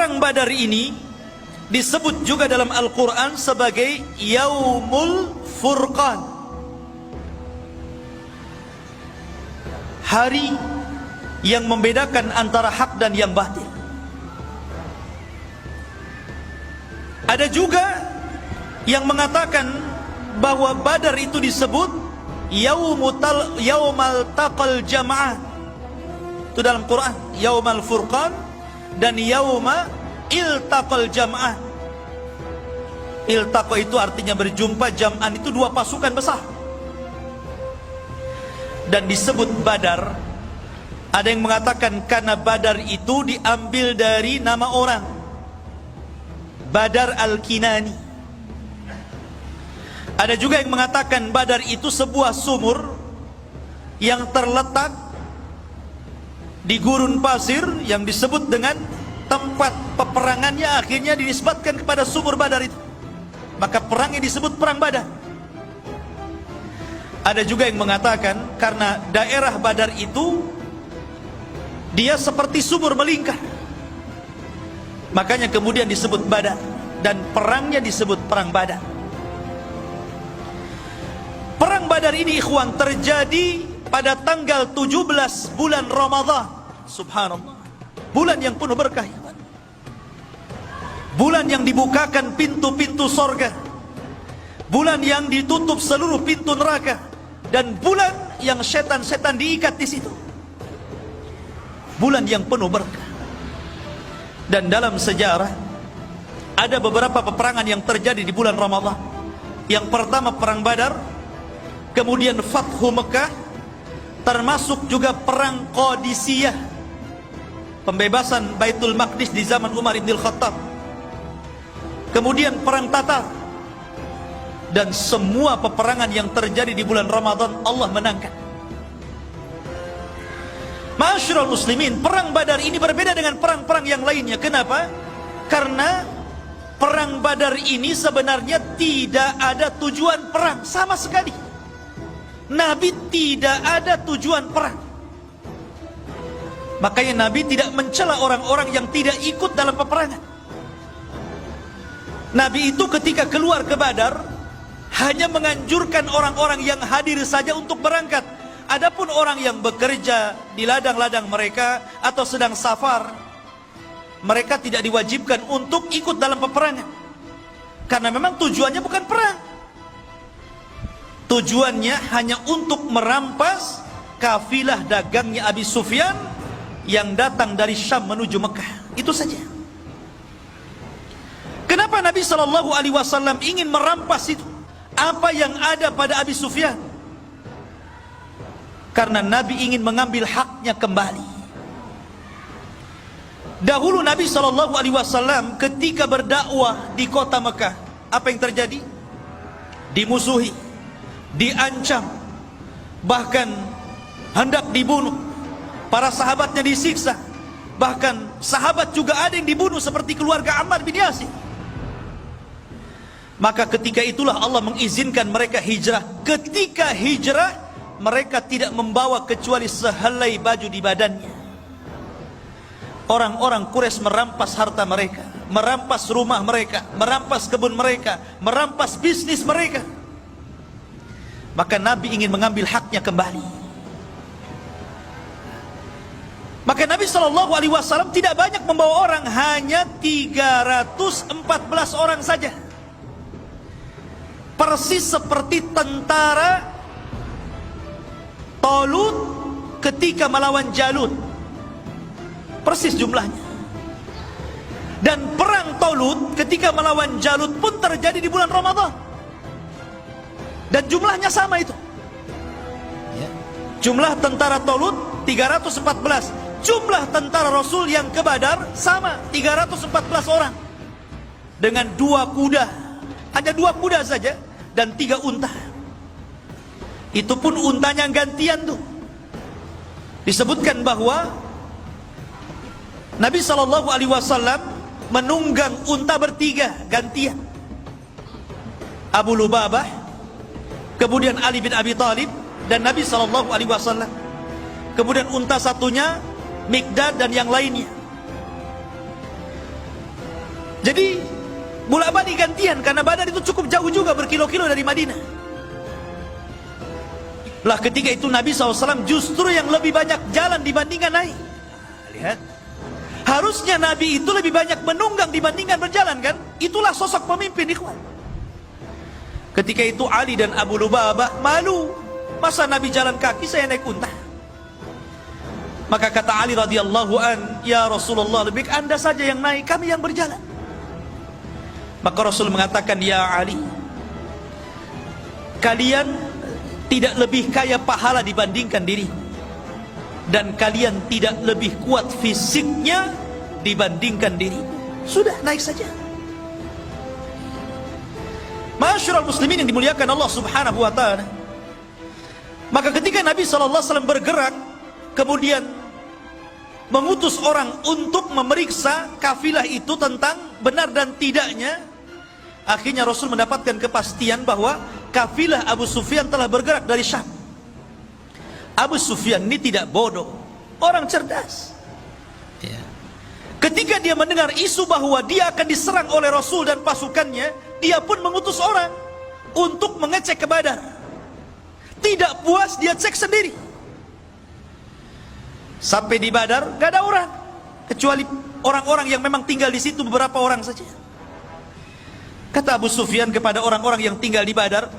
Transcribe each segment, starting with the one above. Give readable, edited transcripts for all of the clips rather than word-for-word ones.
perang Badar ini disebut juga dalam Al-Quran sebagai Yaumul Furqan, hari yang membedakan antara hak dan yang batil. Ada juga yang mengatakan bahwa Badar itu disebut Yaumal Taqal Jama'ah. Itu dalam Quran, Yaumal Furqan dan Yauma Iltaqal Jama'ah. Iltaqa itu artinya berjumpa, jam'an itu dua pasukan besar. Dan disebut Badar, ada yang mengatakan karena Badar itu diambil dari nama orang, Badar Al-Kinani. Ada juga yang mengatakan Badar itu sebuah sumur yang terletak di gurun pasir yang disebut dengan tempat peperangannya, akhirnya dinisbatkan kepada sumur Badar itu. Maka perangnya disebut perang Badar. Ada juga yang mengatakan karena daerah Badar itu dia seperti sumur melingkar, makanya kemudian disebut Badar, dan perangnya disebut perang Badar. Perang Badar ini ikhwan terjadi pada tanggal 17 bulan Ramadhan. Subhanallah, bulan yang penuh berkah, bulan yang dibukakan pintu-pintu sorga, bulan yang ditutup seluruh pintu neraka, dan bulan yang setan-setan diikat di situ. Bulan yang penuh berkah. Dan dalam sejarah ada beberapa peperangan yang terjadi di bulan Ramadhan. Yang pertama perang Badar, kemudian Fathu Mekah, termasuk juga perang Qadisiyah, pembebasan Baitul Maqdis di zaman Umar ibn Khattab, kemudian perang Tatar. Dan semua peperangan yang terjadi di bulan Ramadhan Allah menangkan. Ma'asyiral muslimin, perang Badar ini berbeda dengan perang-perang yang lainnya. Kenapa? Karena perang Badar ini sebenarnya tidak ada tujuan perang sama sekali. Nabi tidak ada tujuan perang. Makanya Nabi tidak mencela orang-orang yang tidak ikut dalam peperangan. Nabi itu ketika keluar ke Badar hanya menganjurkan orang-orang yang hadir saja untuk berangkat. Adapun orang yang bekerja di ladang-ladang mereka atau sedang safar, mereka tidak diwajibkan untuk ikut dalam peperangan, karena memang tujuannya bukan perang. Tujuannya hanya untuk merampas kafilah dagangnya Abi Sufyan yang datang dari Syam menuju Mekah. Itu saja. Kenapa Nabi SAW ingin merampas itu? Apa yang ada pada Abi Sufyan? Karena Nabi ingin mengambil haknya kembali. Dahulu Nabi SAW ketika berdakwah di kota Mekah, apa yang terjadi? Dimusuhi, diancam, bahkan hendak dibunuh. Para sahabatnya disiksa, bahkan sahabat juga ada yang dibunuh seperti keluarga Ammar bin Yasir. Maka ketika itulah Allah mengizinkan mereka hijrah. Ketika hijrah, mereka tidak membawa kecuali sehelai baju di badannya. Orang-orang Quraisy merampas harta mereka, merampas rumah mereka, merampas kebun mereka, merampas bisnis mereka. Maka Nabi ingin mengambil haknya kembali. Maka Nabi SAW tidak banyak membawa orang, hanya 314 orang saja. Persis seperti tentara Talut ketika melawan Jalut, persis jumlahnya. Dan perang Talut ketika melawan Jalut pun terjadi di bulan Ramadhan, dan jumlahnya sama itu. Jumlah tentara Talut 314, jumlah tentara Rasul yang ke Badar sama 314 orang, dengan 2 kuda, hanya 2 kuda saja, dan 3 unta. Itu pun untanya gantian tuh. Disebutkan bahwa Nabi SAW menunggang unta bertiga gantian. Abu Lubabah, kemudian Ali bin Abi Thalib, dan Nabi SAW. Kemudian unta satunya Mikdad dan yang lainnya. Jadi bolak-balik gantian, karena Badar itu cukup jauh juga, berkilo-kilo dari Madinah. Lah ketika itu Nabi SAW justru yang lebih banyak jalan dibandingkan naik. Lihat, harusnya Nabi itu lebih banyak menunggang dibandingkan berjalan, kan? Itulah sosok pemimpin, ikhwan. Ketika itu Ali dan Abu Lubabah malu, masa Nabi jalan kaki, saya naik unta. Maka kata Ali radhiyallahu an, ya Rasulullah, lebih Anda saja yang naik, kami yang berjalan. Maka Rasul mengatakan, ya Ali, kalian tidak lebih kaya pahala dibandingkan diri, dan kalian tidak lebih kuat fisiknya dibandingkan diri. Sudah, naik saja. Ma'asyiral muslimin yang dimuliakan Allah Subhanahu wa ta'ala. Maka ketika Nabi SAW bergerak, kemudian mengutus orang untuk memeriksa kafilah itu tentang benar dan tidaknya, akhirnya Rasul mendapatkan kepastian bahwa kafilah Abu Sufyan telah bergerak dari Syam. Abu Sufyan ini tidak bodoh, orang cerdas. Ketika dia mendengar isu bahwa dia akan diserang oleh Rasul dan pasukannya, dia pun mengutus orang untuk mengecek ke Badar. Tidak puas, dia cek sendiri. Sampai di Badar gak ada orang, kecuali orang-orang yang memang tinggal di situ, beberapa orang saja. Kata Abu Sufyan kepada orang-orang yang tinggal di Badar,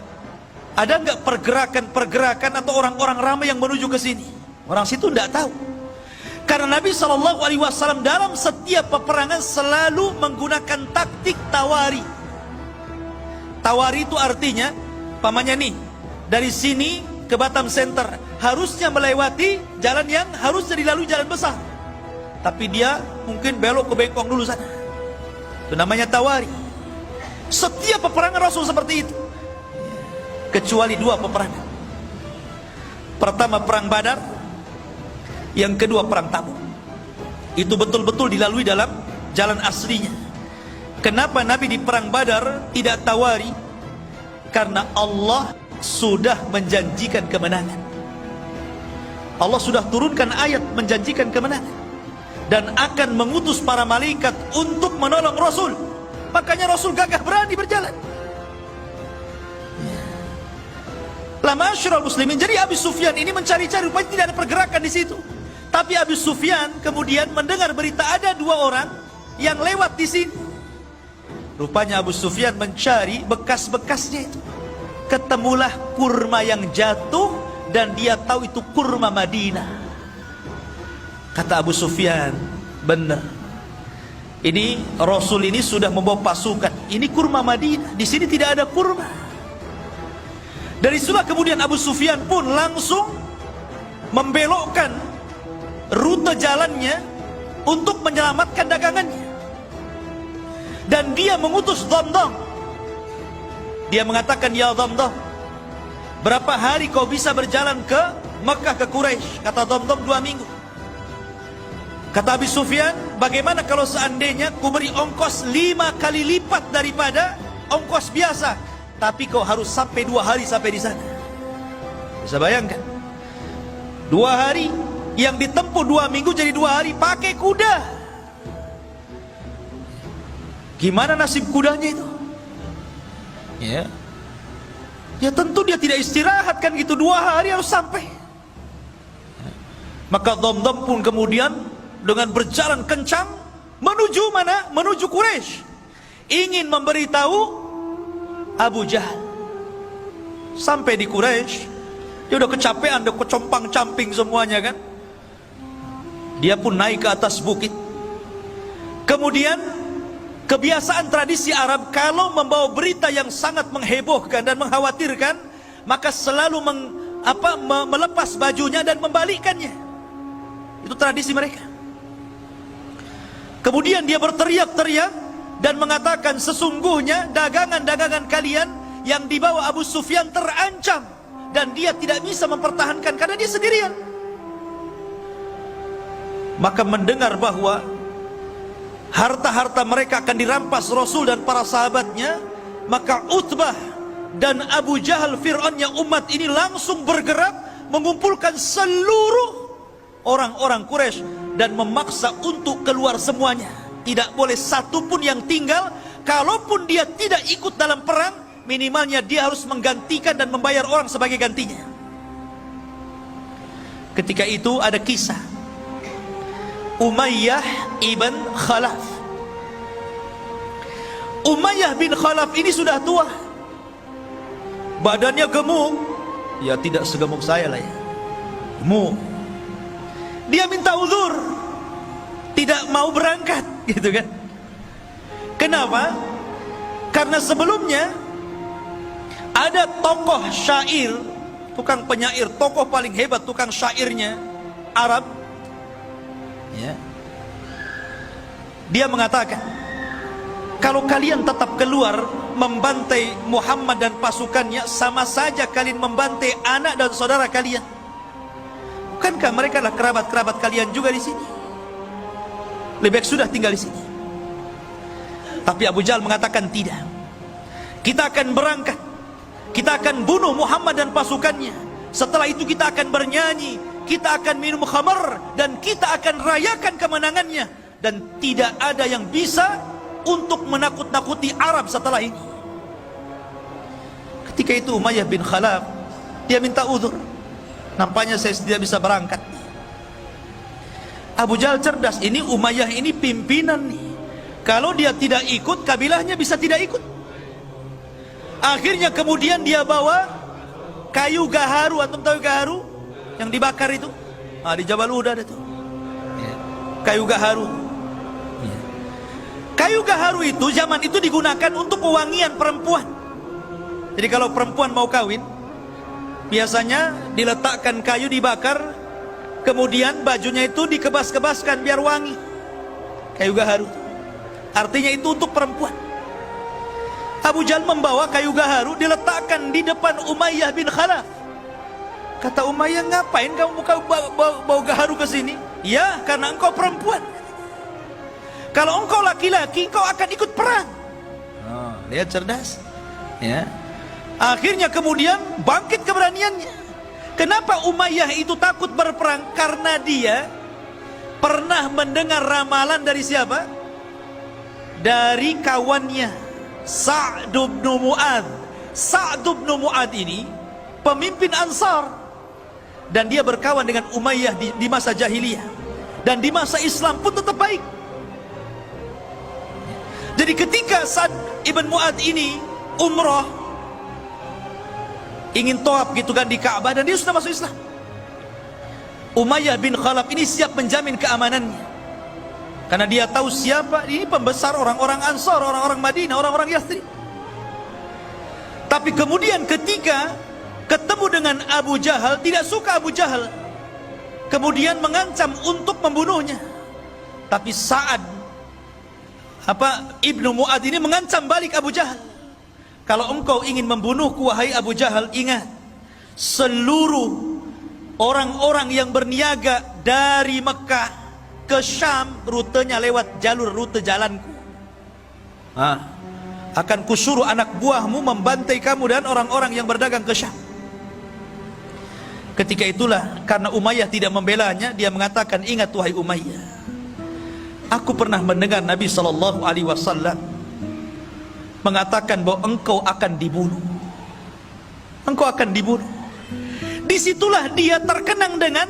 ada nggak pergerakan atau orang-orang ramai yang menuju ke sini? Orang situ tidak tahu. Karena Nabi SAW dalam setiap peperangan selalu menggunakan taktik tawari. Tawari itu artinya, pamannya nih, dari sini ke Batam Center harusnya melewati jalan yang harusnya dilalui jalan besar, tapi dia mungkin belok ke Bengkong dulu sana. Itu namanya tawari. Setiap peperangan Rasul seperti itu, kecuali dua peperangan. Pertama perang Badar, yang kedua perang Tabuk. Itu betul-betul dilalui dalam jalan aslinya. Kenapa Nabi di perang Badar tidak tawari? Karena Allah sudah menjanjikan kemenangan. Allah sudah turunkan ayat menjanjikan kemenangan dan akan mengutus para malaikat untuk menolong Rasul. Makanya Rasul gagah berani berjalan. Ma'asyiral muslimin, jadi Abu Sufyan ini mencari-cari, rupanya tidak ada pergerakan di situ. Tapi Abu Sufyan kemudian mendengar berita ada dua orang yang lewat di sini. Rupanya Abu Sufyan mencari bekas-bekasnya itu. Ketemulah kurma yang jatuh dan dia tahu itu kurma Madinah. Kata Abu Sufyan, benar. Ini Rasul ini sudah membawa pasukan. Ini kurma Madinah. Di sini tidak ada kurma. Dari situlah kemudian Abu Sufyan pun langsung membelokkan rute jalannya untuk menyelamatkan dagangannya. Dan dia mengutus Dhamdam. Dia mengatakan, ya Dhamdam, berapa hari kau bisa berjalan ke Mekah, ke Quraisy? Kata Dhamdam, 2 minggu. Kata Abu Sufyan, bagaimana kalau seandainya ku beri ongkos 5 kali lipat daripada ongkos biasa, tapi kau harus sampai 2 hari sampai di sana. Bisa bayangkan, 2 hari yang ditempuh 2 minggu jadi 2 hari pakai kuda. Gimana nasib kudanya itu? Ya tentu dia tidak istirahat kan gitu, 2 hari harus sampai. Maka Dhamdam pun kemudian dengan berjalan kencang menuju mana? Menuju Quraisy, ingin memberitahu Abu Jahal. Sampai di Quraisy, dia udah kecapean, udah kecompang-camping semuanya kan. Dia pun naik ke atas bukit. Kemudian kebiasaan tradisi Arab, kalau membawa berita yang sangat menghebohkan dan mengkhawatirkan, maka selalu melepas bajunya dan membalikkannya. Itu tradisi mereka. Kemudian dia berteriak-teriak dan mengatakan, sesungguhnya dagangan-dagangan kalian yang dibawa Abu Sufyan terancam dan dia tidak bisa mempertahankan karena dia sendirian. Maka mendengar bahwa harta-harta mereka akan dirampas Rasul dan para sahabatnya, maka Utbah dan Abu Jahal, Fir'aunnya umat ini, langsung bergerak mengumpulkan seluruh orang-orang Quraisy dan memaksa untuk keluar semuanya. Tidak boleh satupun yang tinggal. Kalaupun dia tidak ikut dalam perang, minimalnya dia harus menggantikan dan membayar orang sebagai gantinya. Ketika itu ada kisah Umayyah ibn Khalaf. Umayyah bin Khalaf ini sudah tua, badannya gemuk. Ya tidak segemuk saya lah ya, gemuk. Dia minta uzur, tidak mau berangkat gitu kan. Kenapa? Karena sebelumnya ada tokoh syair, tukang penyair, tokoh paling hebat, tukang syairnya Arab ya. Dia mengatakan, kalau kalian tetap keluar membantai Muhammad dan pasukannya, sama saja kalian membantai anak dan saudara kalian. Bukankah mereka adalah kerabat-kerabat kalian juga di sini? Lebih baik sudah tinggal di sini. Tapi Abu Jahal mengatakan tidak. Kita akan berangkat, kita akan bunuh Muhammad dan pasukannya. Setelah itu kita akan bernyanyi, kita akan minum khamar, dan kita akan rayakan kemenangannya. Dan tidak ada yang bisa untuk menakut-nakuti Arab setelah ini. Ketika itu Umayyah bin Khalaf, dia minta uzur. Nampaknya saya tidak bisa berangkat. Abu Jahal cerdas, ini Umayyah ini pimpinan nih. Kalau dia tidak ikut, kabilahnya bisa tidak ikut. Akhirnya kemudian dia bawa kayu gaharu. Antum tahu gaharu? Yang dibakar itu? Di Jabal Uhud ada tuh. Kayu gaharu. Kayu gaharu itu zaman itu digunakan untuk pewangian perempuan. Jadi kalau perempuan mau kawin, biasanya diletakkan kayu dibakar, kemudian bajunya itu dikebas-kebaskan biar wangi. Kayu gaharu. Artinya itu untuk perempuan. Abu Jahal membawa kayu gaharu, diletakkan di depan Umayyah bin Khalaf. Kata Umayyah, ngapain kamu bawa gaharu ke sini? Ya, karena engkau perempuan. Kalau engkau laki-laki, engkau akan ikut perang. Lihat cerdas. Ya. Akhirnya kemudian bangkit keberaniannya. Kenapa Umayyah itu takut berperang? Karena dia pernah mendengar ramalan dari siapa? Dari kawannya, Sa'd bin Mu'adz. Sa'd bin Mu'adz ini pemimpin Ansar, dan dia berkawan dengan Umayyah di masa jahiliyah, dan di masa Islam pun tetap baik. Jadi ketika Sa'd ibn Mu'adz ini umrah, ingin tawaf gitu kan di Ka'bah, dan dia sudah masuk Islam, Umayyah bin Khalaf ini siap menjamin keamanannya. Karena dia tahu siapa ini pembesar orang-orang Ansar, orang-orang Madinah, orang-orang Yathrib. Tapi kemudian ketika ketemu dengan Abu Jahal, tidak suka Abu Jahal, kemudian mengancam untuk membunuhnya. Tapi Sa'ad Ibnu Mu'adz ini mengancam balik Abu Jahal, kalau engkau ingin membunuhku wahai Abu Jahal, ingat, seluruh orang-orang yang berniaga dari Mekah ke Syam, rutenya lewat jalur rute jalanku. Akan kusuruh anak buahmu membantai kamu dan orang-orang yang berdagang ke Syam. Ketika itulah, karena Umayyah tidak membelanya, dia mengatakan, ingat wahai Umayyah, aku pernah mendengar Nabi SAW mengatakan bahwa engkau akan dibunuh. Engkau akan dibunuh. Disitulah dia terkenang dengan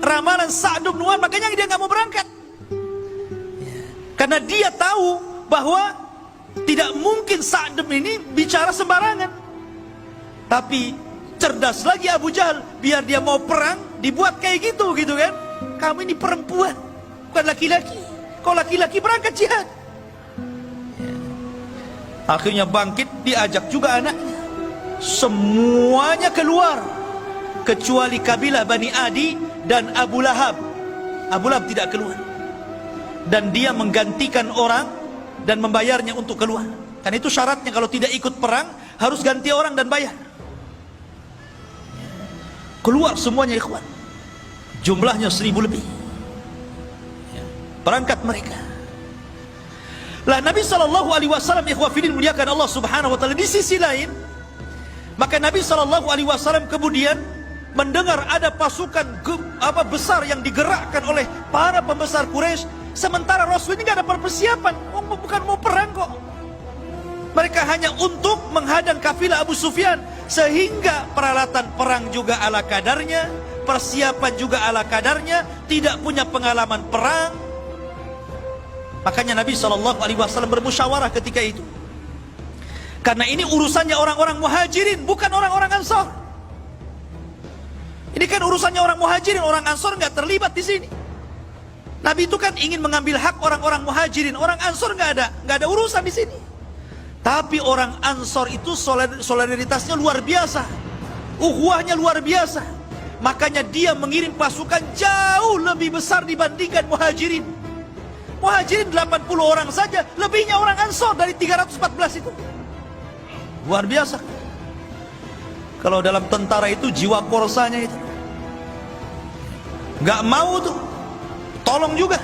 ramalan Sa'd bin Mu'adz, makanya dia nggak mau berangkat. Karena dia tahu bahwa tidak mungkin Sa'd ini bicara sembarangan. Tapi cerdas lagi Abu Jahal, biar dia mau perang dibuat kayak gitu kan. Kamu ini perempuan, bukan laki-laki. Kalau laki-laki berangkat jihad. Akhirnya bangkit, diajak juga anaknya. Semuanya keluar kecuali kabilah Bani Adi dan Abu Lahab. Abu Lahab tidak keluar, dan dia menggantikan orang dan membayarnya untuk keluar. Karena itu syaratnya, kalau tidak ikut perang harus ganti orang dan bayar. Keluar semuanya ikhwan, jumlahnya 1000 lebih. Berangkat mereka. Lah Nabi SAW, ikhwafidin muliakan Allah subhanahu wa ta'ala, di sisi lain, maka Nabi SAW kemudian mendengar ada pasukan besar yang digerakkan oleh para pembesar Quraisy Sementara Rasul ini gak ada persiapan, bukan mau perang kok. Mereka hanya untuk menghadang kafilah Abu Sufyan, sehingga peralatan perang juga ala kadarnya, persiapan juga ala kadarnya, tidak punya pengalaman perang. Makanya Nabi SAW bermusyawarah ketika itu, karena ini urusannya orang-orang muhajirin, bukan orang-orang ansor. Ini kan urusannya orang muhajirin, orang ansor nggak terlibat di sini. Nabi itu kan ingin mengambil hak orang-orang muhajirin, orang ansor nggak ada urusan di sini. Tapi orang ansor itu solidaritasnya luar biasa, ukhuwahnya luar biasa. Makanya dia mengirim pasukan jauh lebih besar dibandingkan muhajirin. Muhajirin 80 orang saja, lebihnya orang ansor dari 314 itu. Luar biasa. Kalau dalam tentara itu jiwa korsanya itu nggak mau tuh, tolong juga.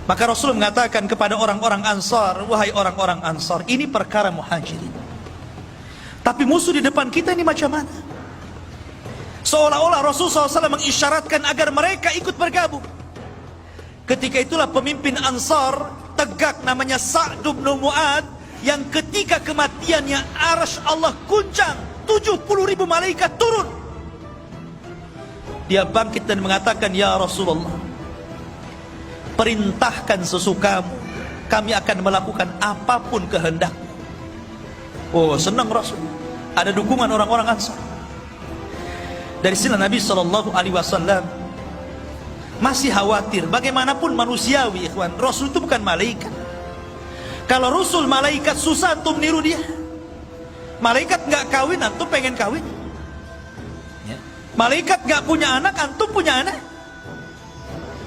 Maka Rasul mengatakan kepada orang-orang Ansar, wahai orang-orang Ansar, ini perkara muhajirin, tapi musuh di depan kita ini macam mana? Seolah-olah Rasul SAW mengisyaratkan agar mereka ikut bergabung. Ketika itulah pemimpin Ansar tegak, namanya Sa'd bin Mu'ad, yang ketika kematiannya arsy Allah guncang, 70.000 malaikat turun. Dia bangkit dan mengatakan, ya Rasulullah, perintahkan sesukamu, kami akan melakukan apapun kehendakmu. Oh, senang Rasul, ada dukungan orang-orang Ansar. Dari sini Nabi SAW masih khawatir. Bagaimanapun manusiawi, ikhwan, Rasul itu bukan malaikat. Kalau Rasul malaikat, susah antum niru dia. Malaikat nggak kawin, antum pengen kawin. Malaikat nggak punya anak, antum punya anak.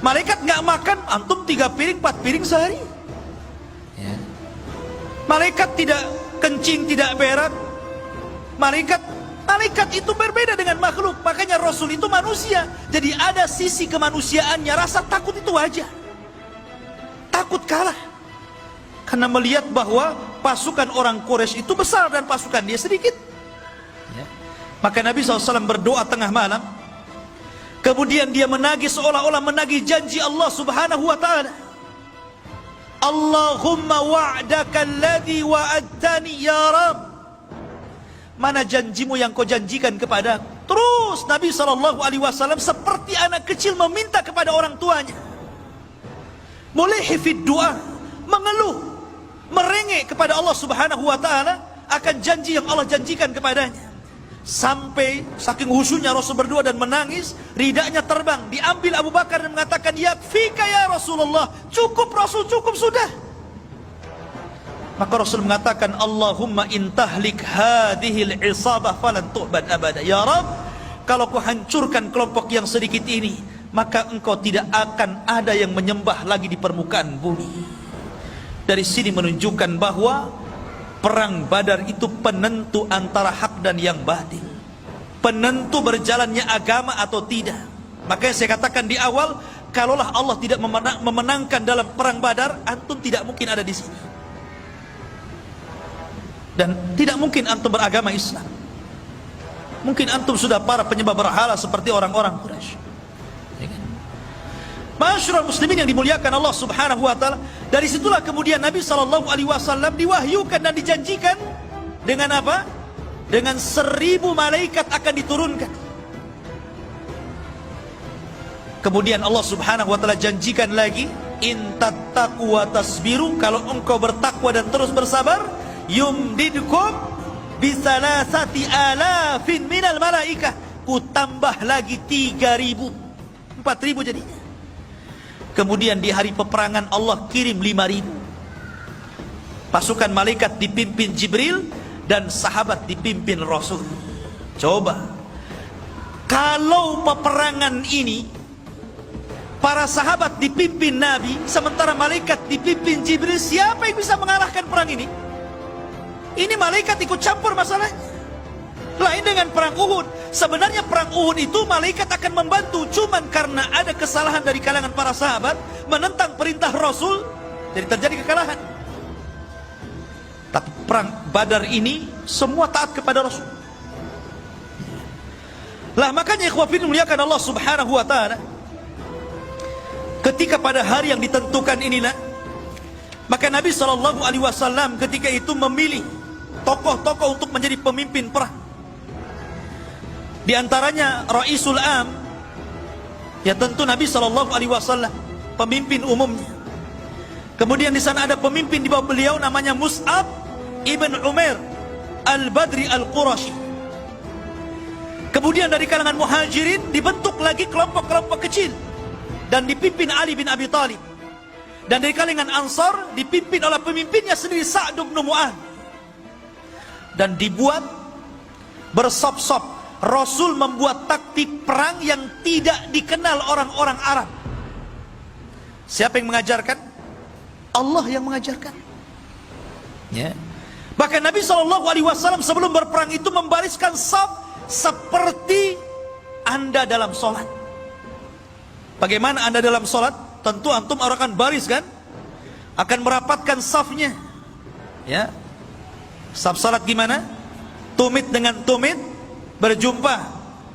Malaikat nggak makan, antum 3 piring 4 piring sehari. Malaikat tidak kencing, tidak berak. Malaikat itu berbeda dengan makhluk. Makanya Rasul itu manusia, jadi ada sisi kemanusiaannya. Rasa takut itu wajar. Takut kalah, karena melihat bahwa pasukan orang Quraisy itu besar dan pasukan dia sedikit. Maka Nabi SAW berdoa tengah malam. Kemudian dia menagih, seolah-olah menagih janji Allah Subhanahu wa ta'ala. Allahumma wa'daka alladhi wa'adtani ya Rabb. Mana janjimu yang kau janjikan kepada. Terus Nabi SAW seperti anak kecil meminta kepada orang tuanya. Mulihi fid du'a, mengeluh, merengek kepada Allah Subhanahu wa ta'ala akan janji yang Allah janjikan kepadanya. Sampai saking khusyuknya Rasul berdoa dan menangis, ridanya terbang, diambil Abu Bakar dan mengatakan, yakfika ya Rasulullah, cukup Rasul, cukup sudah. Maka Rasul mengatakan, Allahumma intahlik hadhil isabah falan tu'bad abada. Ya Rabb, kalau kau hancurkan kelompok yang sedikit ini, maka engkau tidak akan ada yang menyembah lagi di permukaan bumi. Dari sini menunjukkan bahwa Perang Badar itu penentu antara hak dan yang batil, penentu berjalannya agama atau tidak. Makanya saya katakan di awal, kalaulah Allah tidak memenangkan dalam Perang Badar, antum tidak mungkin ada di sini. Dan tidak mungkin antum beragama Islam. Mungkin antum sudah para penyembah berhala seperti orang-orang Quraisy. Masyarul muslimin yang dimuliakan Allah Subhanahu wa ta'ala. Dari situlah kemudian Nabi SAW diwahyukan dan dijanjikan dengan apa? Dengan 1000 malaikat akan diturunkan. Kemudian Allah Subhanahu wa ta'ala janjikan lagi, in tattaqu wa tasbiru, kalau engkau bertakwa dan terus bersabar, yumdidkum bisalasati alafin minal malaikah, ku tambah lagi 3000, 4000 jadinya. Kemudian di hari peperangan Allah kirim 5000 pasukan malaikat dipimpin Jibril dan sahabat dipimpin Rasul. Coba kalau peperangan ini para sahabat dipimpin Nabi, sementara malaikat dipimpin Jibril, siapa yang bisa mengalahkan perang ini? Ini malaikat ikut campur masalahnya. Lain dengan perang Uhud. Sebenarnya perang Uhud itu malaikat akan membantu, cuman karena ada kesalahan dari kalangan para sahabat menentang perintah Rasul, jadi terjadi kekalahan. Tapi perang Badar ini semua taat kepada Rasul. Lah makanya ikhwafin muliakan Allah Subhanahu wa ta'ala, Ketika pada hari yang ditentukan inilah, maka Nabi SAW ketika itu memilih tokoh-tokoh untuk menjadi pemimpin perang. Di antaranya Raisul Am, ya tentu Nabi SAW, pemimpin umumnya. Kemudian di sana ada pemimpin di bawah beliau namanya Mus'ab ibn Umair Al-Badri Al-Qurashi. Kemudian dari kalangan muhajirin dibentuk lagi kelompok-kelompok kecil dan dipimpin Ali bin Abi Thalib. Dan dari kalangan Ansar dipimpin oleh pemimpinnya sendiri Sa'd bin Mu'adz. Dan dibuat bersop-sop. Rasul membuat taktik perang yang tidak dikenal orang-orang Arab. Siapa yang mengajarkan? Allah yang mengajarkan. Ya. Bahkan Nabi SAW sebelum berperang itu membariskan saf seperti Anda dalam sholat. Bagaimana Anda dalam sholat? Tentu antum akan baris kan? Akan merapatkan safnya. Ya. Saf salat gimana? Tumit dengan tumit berjumpa,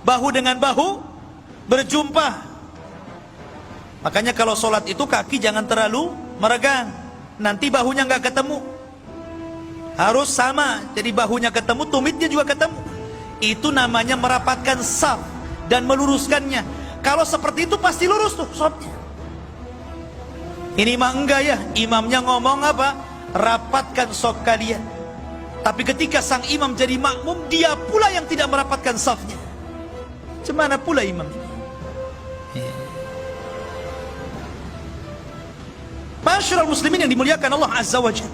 bahu dengan bahu berjumpa. Makanya kalau sholat itu kaki jangan terlalu meregang, nanti bahunya nggak ketemu. Harus sama, jadi bahunya ketemu, tumitnya juga ketemu. Itu namanya merapatkan saf dan meluruskannya. Kalau seperti itu pasti lurus tuh sholatnya. Ini mah enggak ya, imamnya ngomong apa? Rapatkan saf kalian. Tapi ketika sang imam jadi makmum, dia pula yang tidak merapatkan safnya. Cemana pula imam? Masyarul muslimin yang dimuliakan Allah Azza wa Jalla.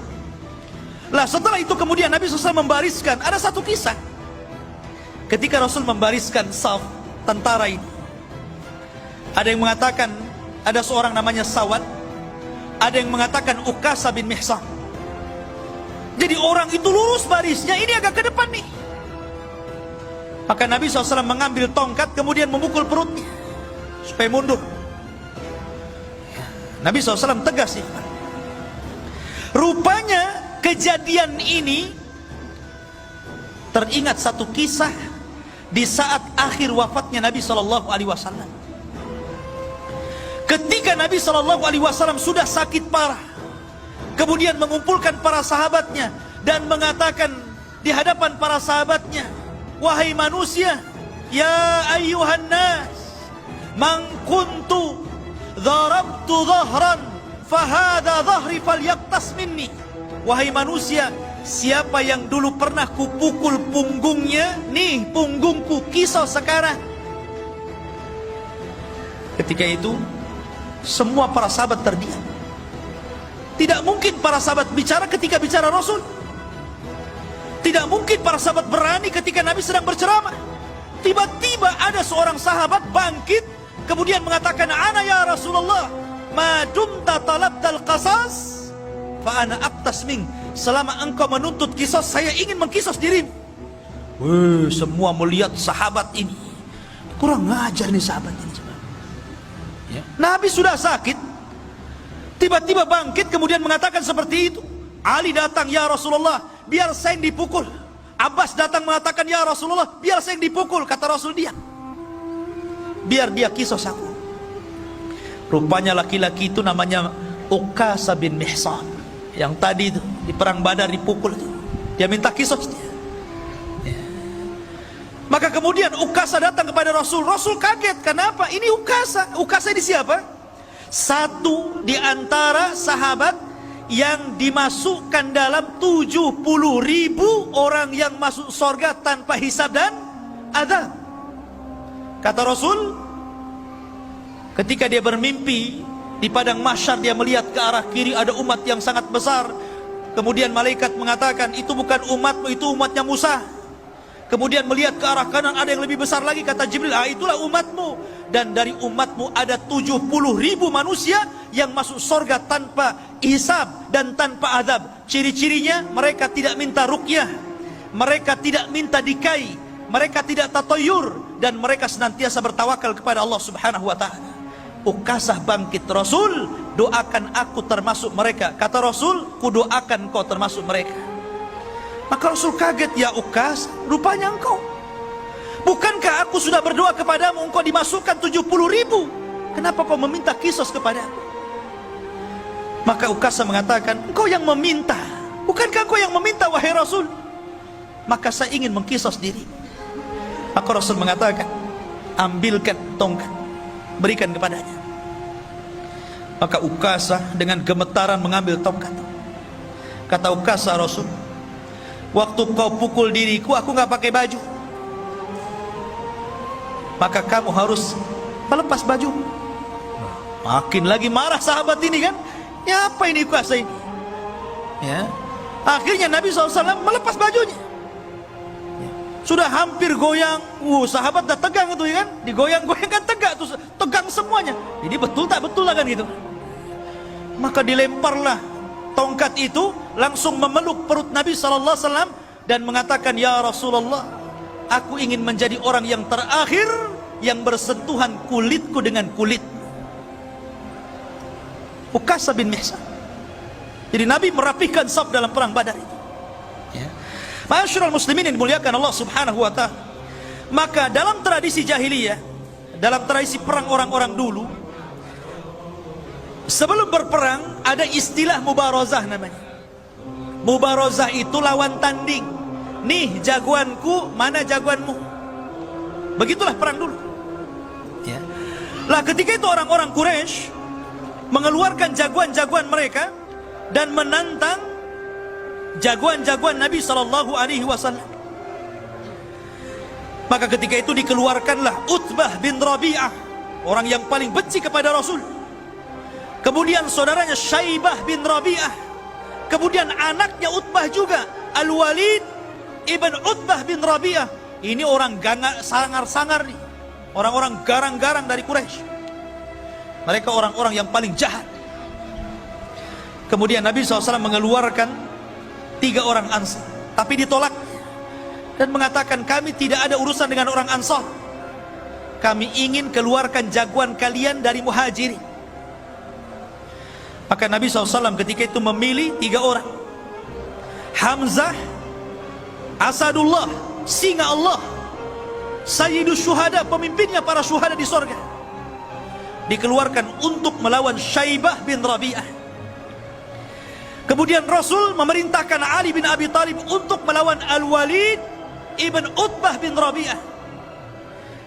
Lah setelah itu kemudian Nabi SAW membariskan. Ada satu kisah ketika Rasul membariskan saf tentara ini. Ada yang mengatakan ada seorang namanya Sawad, ada yang mengatakan Ukasa bin Mihsan. Jadi orang itu lurus barisnya, ini agak ke depan nih. Maka Nabi SAW mengambil tongkat kemudian memukul perutnya supaya mundur. Nabi SAW tegas ya. Rupanya kejadian ini teringat satu kisah di saat akhir wafatnya Nabi SAW. Ketika Nabi SAW sudah sakit parah, kemudian mengumpulkan para sahabatnya dan mengatakan di hadapan para sahabatnya, wahai manusia, ya ayyuhan nas, man kuntu dharabtu dhahran fahada dhahri falyaqtas minni. Wahai manusia, siapa yang dulu pernah kupukul punggungnya, nih punggungku kisah sekarang. Ketika itu semua para sahabat terdiam. Tidak mungkin para sahabat bicara ketika bicara Rasul. Tidak mungkin para sahabat berani ketika Nabi sedang berceramah. Tiba-tiba ada seorang sahabat bangkit kemudian mengatakan, ana ya Rasulullah, ma dumta talabtal qasas fa ana aqtas mink. Selama engkau menuntut kisos, saya ingin mengkisos dirimu. Semua melihat sahabat ini. Kurang ngajar nih sahabat ini. Ya. Nabi sudah sakit, tiba-tiba bangkit kemudian mengatakan seperti itu. Ali datang, ya Rasulullah, biar saya yang dipukul. Abbas datang mengatakan, ya Rasulullah, biar saya yang dipukul. Kata Rasul, dia biar dia kisos aku. Rupanya laki-laki itu namanya Ukasa bin Mihsan, yang tadi itu di perang Badar dipukul itu. Dia minta kisos dia. Ya. Maka kemudian Ukasa datang kepada Rasul. Rasul kaget, kenapa? Ini Ukasa. Ukasa ini siapa? Satu di antara sahabat yang dimasukkan dalam 70.000 orang yang masuk surga tanpa hisab dan azab. Kata Rasul, ketika dia bermimpi di padang mahsyar, dia melihat ke arah kiri ada umat yang sangat besar. Kemudian malaikat mengatakan, itu bukan umatmu, itu umatnya Musa. Kemudian melihat ke arah kanan ada yang lebih besar lagi, kata Jibril, itulah umatmu. Dan dari umatmu ada 70.000 manusia yang masuk surga tanpa hisab dan tanpa azab. Ciri-cirinya, mereka tidak minta ruqyah, mereka tidak minta dikai, mereka tidak tatayur, dan mereka senantiasa bertawakal kepada Allah Subhanahu wa ta'ala. Ukasah bangkit, Rasul, doakan aku termasuk mereka. Kata Rasul, ku doakan kau termasuk mereka. Maka Rasul kaget, ya Ukas, rupanya engkau. Bukankah aku sudah berdoa kepadamu, engkau dimasukkan 70.000? Kenapa kau meminta kisos kepadaku? Maka Ukasha mengatakan, engkau yang meminta, bukankah kau yang meminta wahai Rasul? Maka saya ingin mengkisos diri. Maka Rasul mengatakan, ambilkan tongkat, berikan kepadanya. Maka Ukasha dengan gemetaran mengambil tongkat. Kata Ukasha, Rasul, waktu kau pukul diriku, aku gak pakai baju, maka kamu harus melepas baju. Makin lagi marah sahabat ini kan. Ya apa ini Ukasha ini? Ya. Akhirnya Nabi SAW melepas bajunya. Ya. Sudah hampir goyang. Sahabat dah tegang itu ya kan. Digoyang-goyang kan tegak tuh, tegang semuanya. Jadi betul tak betul lah kan gitu. Maka dilemparlah tongkat itu, langsung memeluk perut Nabi SAW dan mengatakan, ya Rasulullah, aku ingin menjadi orang yang terakhir yang bersentuhan kulitku dengan kulit Ukasha bin Mihsan. Jadi Nabi merapikan saf dalam perang Badar itu. Ya. Ma'asyiral muslimin yang dimuliakan Allah Subhanahu wa taala. Maka dalam tradisi jahiliyah, dalam tradisi perang orang-orang dulu, sebelum berperang ada istilah mubarazah namanya. Mubarazah itu lawan tanding. Nih jagoanku, mana jagoanmu. Begitulah perang dulu. Ya. Lah ketika itu orang-orang Quraisy mengeluarkan jagoan-jagoan mereka dan menantang jagoan-jagoan Nabi SAW. Maka ketika itu dikeluarkanlah Utbah bin Rabi'ah, orang yang paling benci kepada Rasul. Kemudian saudaranya Syaibah bin Rabi'ah. Kemudian anaknya Utbah juga, Al-Walid ibn Utbah bin Rabi'ah. Ini orang sangar-sangar nih, orang-orang garang-garang dari Quraisy. Mereka orang-orang yang paling jahat. Kemudian Nabi SAW mengeluarkan 3 orang Ansar, tapi ditolak dan mengatakan, kami tidak ada urusan dengan orang Ansar. Kami ingin keluarkan jagoan kalian dari Muhajirin. Maka Nabi SAW ketika itu memilih 3 orang. Hamzah, Asadullah, singa Allah, Sayyidus Syuhada, pemimpinnya para syuhada di sorga, dikeluarkan untuk melawan Syaibah bin Rabi'ah. Kemudian Rasul memerintahkan Ali bin Abi Thalib untuk melawan Al-Walid ibn Utbah bin Rabi'ah.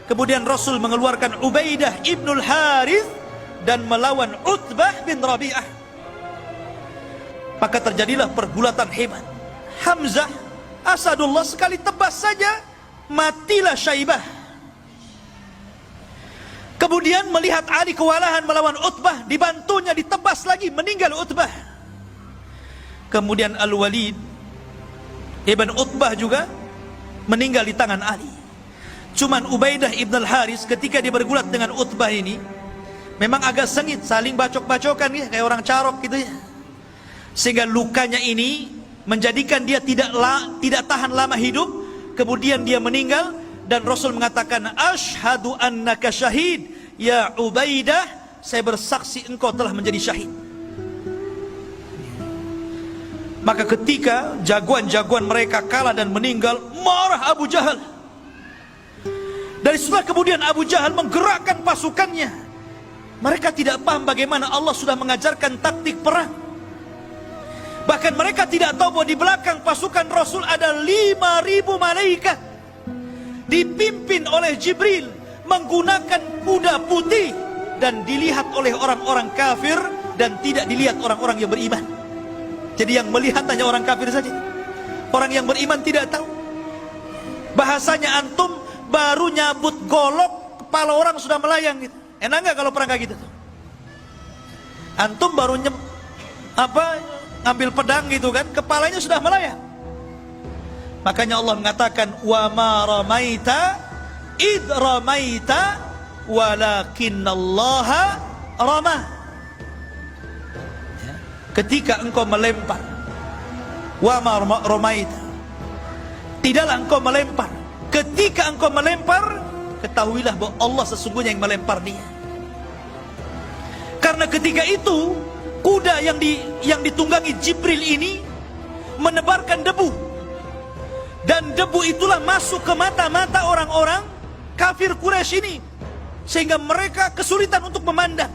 Kemudian Rasul mengeluarkan Ubaidah ibnul Harith dan melawan Utbah bin Rabi'ah. Maka terjadilah pergulatan hebat. Hamzah, Asadullah, sekali tebas saja matilah Syaibah. Kemudian melihat Ali kewalahan melawan Utbah, dibantunya ditebas lagi, meninggal Utbah. Kemudian Al-Walid ibn Utbah juga meninggal di tangan Ali. Cuman Ubaidah ibn al-Haris ketika dia bergulat dengan Utbah ini memang agak sengit, saling bacok-bacokan ya, kayak orang carok gitu ya. Sehingga lukanya ini menjadikan dia tidak tahan lama hidup. Kemudian dia meninggal. Dan Rasul mengatakan, asyhadu annaka syahid ya Ubaidah, saya bersaksi engkau telah menjadi syahid. Maka ketika jagoan-jagoan mereka kalah dan meninggal, marah Abu Jahal. Dari setelah kemudian Abu Jahal menggerakkan pasukannya. Mereka tidak paham bagaimana Allah sudah mengajarkan taktik perang. Bahkan mereka tidak tahu bahwa di belakang pasukan Rasul ada 5.000 malaikat, dipimpin oleh Jibril, menggunakan kuda putih, dan dilihat oleh orang-orang kafir dan tidak dilihat orang-orang yang beriman. Jadi yang melihat hanya orang kafir saja. Orang yang beriman tidak tahu. Bahasanya antum baru nyabut golok, kepala orang sudah melayang gitu. Enak nggak kalau perang kayak gitu tuh? Antum baru ngambil pedang gitu kan, kepalanya sudah melayang. Makanya Allah mengatakan, wa ma ramaita id ramaita walakinnallaha rama. Ya. Ketika engkau melempar, wa ma ramaita, tidaklah engkau melempar. Ketika engkau melempar, ketahuilah bahwa Allah sesungguhnya yang melempar dia. Karena ketika itu kuda yang ditunggangi Jibril ini menebarkan debu. Dan debu itulah masuk ke mata-mata orang-orang kafir Quraisy ini. sehingga mereka kesulitan untuk memandang.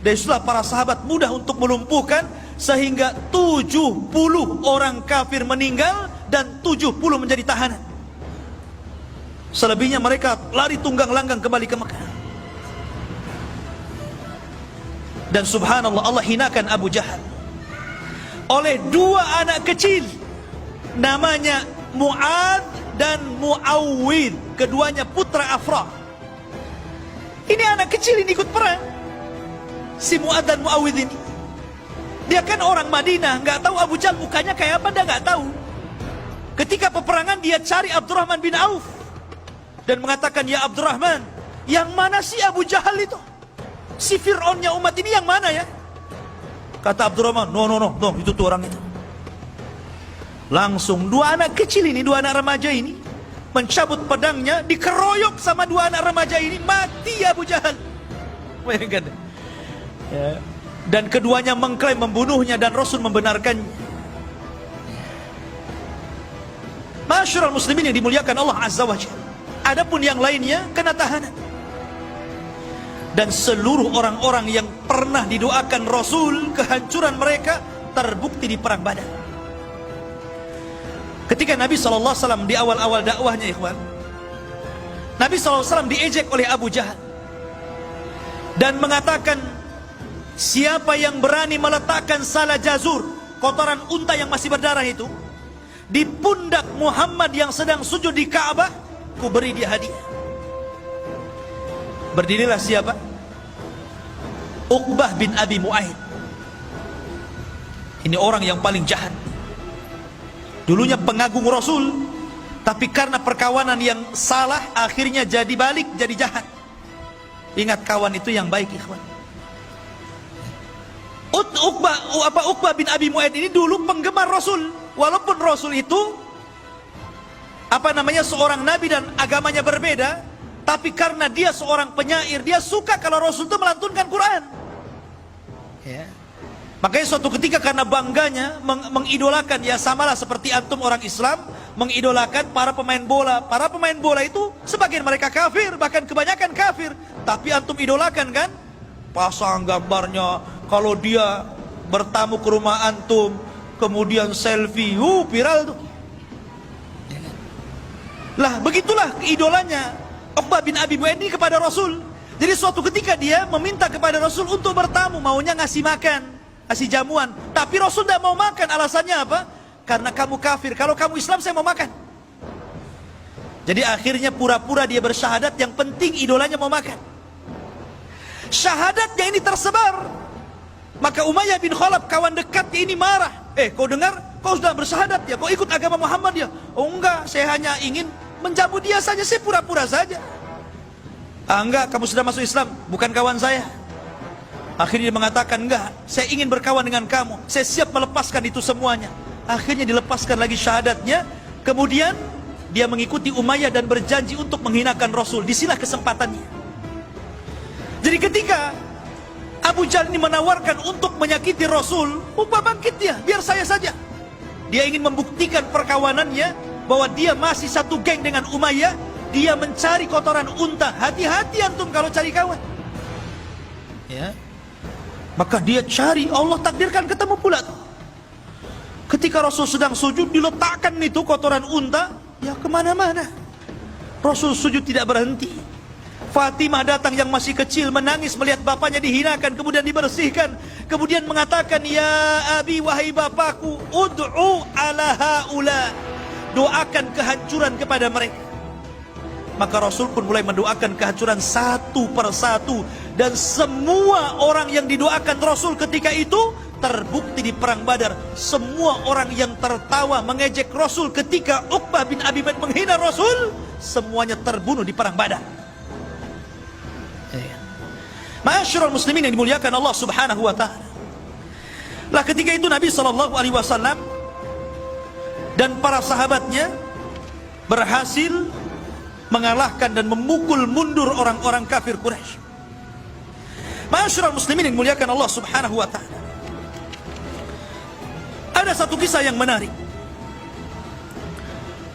Dan itulah para sahabat mudah untuk melumpuhkan, sehingga 70 orang kafir meninggal dan 70 menjadi tahanan. Selebihnya mereka lari tunggang langgang kembali ke Mekah. Dan subhanallah, Allah hinakan Abu Jahal oleh dua anak kecil, namanya Mu'ad dan Mu'awwid, keduanya putra Afra. Ini anak kecil ini ikut perang, si Mu'ad dan Mu'awwid ini. Dia kan orang Madinah, nggak tahu Abu Jahal mukanya kayak apa, dia nggak tahu. Ketika peperangan dia cari Abdurrahman bin Auf dan mengatakan, ya Abdurrahman, yang mana si Abu Jahal itu? Si Fir'aunnya umat ini yang mana ya? Kata Abdurrahman, no, itu tuh orang itu. Langsung dua anak kecil ini, dua anak remaja ini mencabut pedangnya, dikeroyok sama dua anak remaja ini, mati Abu Jahal. Bayangkan. Ya. Dan keduanya mengklaim membunuhnya dan Rasul membenarkannya. Masyarul muslimin yang dimuliakan Allah Azza wa Jalla. Adapun yang lainnya kena tahanan. Dan seluruh orang-orang yang pernah didoakan Rasul, kehancuran mereka terbukti di perang Badar. Ketika Nabi SAW di awal-awal dakwahnya, ikhwan, Nabi SAW diejek oleh Abu Jahal dan mengatakan, siapa yang berani meletakkan salah jazur, kotoran unta yang masih berdarah itu, di pundak Muhammad yang sedang sujud di Ka'bah, ku beri dia hadiah. Berdirilah siapa? Uqbah bin Abi Mu'aid. Ini orang yang paling jahat. Dulunya pengagung Rasul, tapi karena perkawanan yang salah, akhirnya jadi balik, jadi jahat. Ingat, kawan itu yang baik, ikhwan. Uqbah bin Abi Mu'aid ini dulu penggemar Rasul. Walaupun Rasul itu seorang nabi dan agamanya berbeda, tapi karena dia seorang penyair, dia suka kalau Rasul itu melantunkan Quran. Ya. Makanya suatu ketika karena bangganya mengidolakan, ya samalah seperti antum orang Islam mengidolakan para pemain bola. Para pemain bola itu sebagian mereka kafir, bahkan kebanyakan kafir, tapi antum idolakan kan? Pasang gambarnya, kalau dia bertamu ke rumah antum, kemudian selfie, viral tuh. Lah begitulah idolanya Uqbah bin Abi Mu'aid ini kepada Rasul. Jadi suatu ketika dia meminta kepada Rasul untuk bertamu, maunya ngasih makan, ngasih jamuan, tapi Rasul tidak mau makan. Alasannya apa? Karena kamu kafir, kalau kamu Islam saya mau makan. Jadi akhirnya pura-pura dia bersyahadat, yang penting idolanya mau makan. Syahadatnya ini tersebar, maka Umayyah bin Khalaf, kawan dekatnya ini marah. Kau dengar, kau sudah bersyahadat ya, kau ikut agama Muhammad ya? Oh enggak, saya hanya ingin menjamu dia saja, saya pura-pura saja. Enggak, kamu sudah masuk Islam, bukan kawan saya. Akhirnya dia mengatakan, enggak, saya ingin berkawan dengan kamu, saya siap melepaskan itu semuanya. Akhirnya dilepaskan lagi syahadatnya. Kemudian dia mengikuti Umayyah dan berjanji untuk menghinakan Rasul. Disinilah kesempatannya. Jadi ketika Abu Jahal ini menawarkan untuk menyakiti Rasul, bangkit dia, biar saya saja. Dia ingin membuktikan perkawanannya, bahwa dia masih satu geng dengan Umayyah. Dia mencari kotoran unta. Hati-hati antum kalau cari kawan. Ya. Maka dia cari, Allah takdirkan ketemu pula tuh. Ketika Rasul sedang sujud, diletakkan itu kotoran unta, ya kemana-mana. Rasul sujud tidak berhenti. Fatimah datang yang masih kecil, menangis melihat bapaknya dihinakan, kemudian dibersihkan. Kemudian mengatakan, ya abi, wahai bapakku, ud'u ala haula, doakan kehancuran kepada mereka. Maka Rasul pun mulai mendoakan kehancuran satu persatu. Dan semua orang yang didoakan Rasul ketika itu terbukti di perang Badar. Semua orang yang tertawa mengejek Rasul ketika Uqbah bin Abi Mu'aid menghina Rasul, semuanya terbunuh di perang Badar. Ma'asyiral muslimin yang dimuliakan Allah Subhanahu wa taala. Lah ketika itu Nabi SAW dan para sahabatnya berhasil mengalahkan dan memukul mundur orang-orang kafir Quraisy. Ma'asyiral muslimin yang dimuliakan Allah Subhanahu wa taala. Ada satu kisah yang menarik.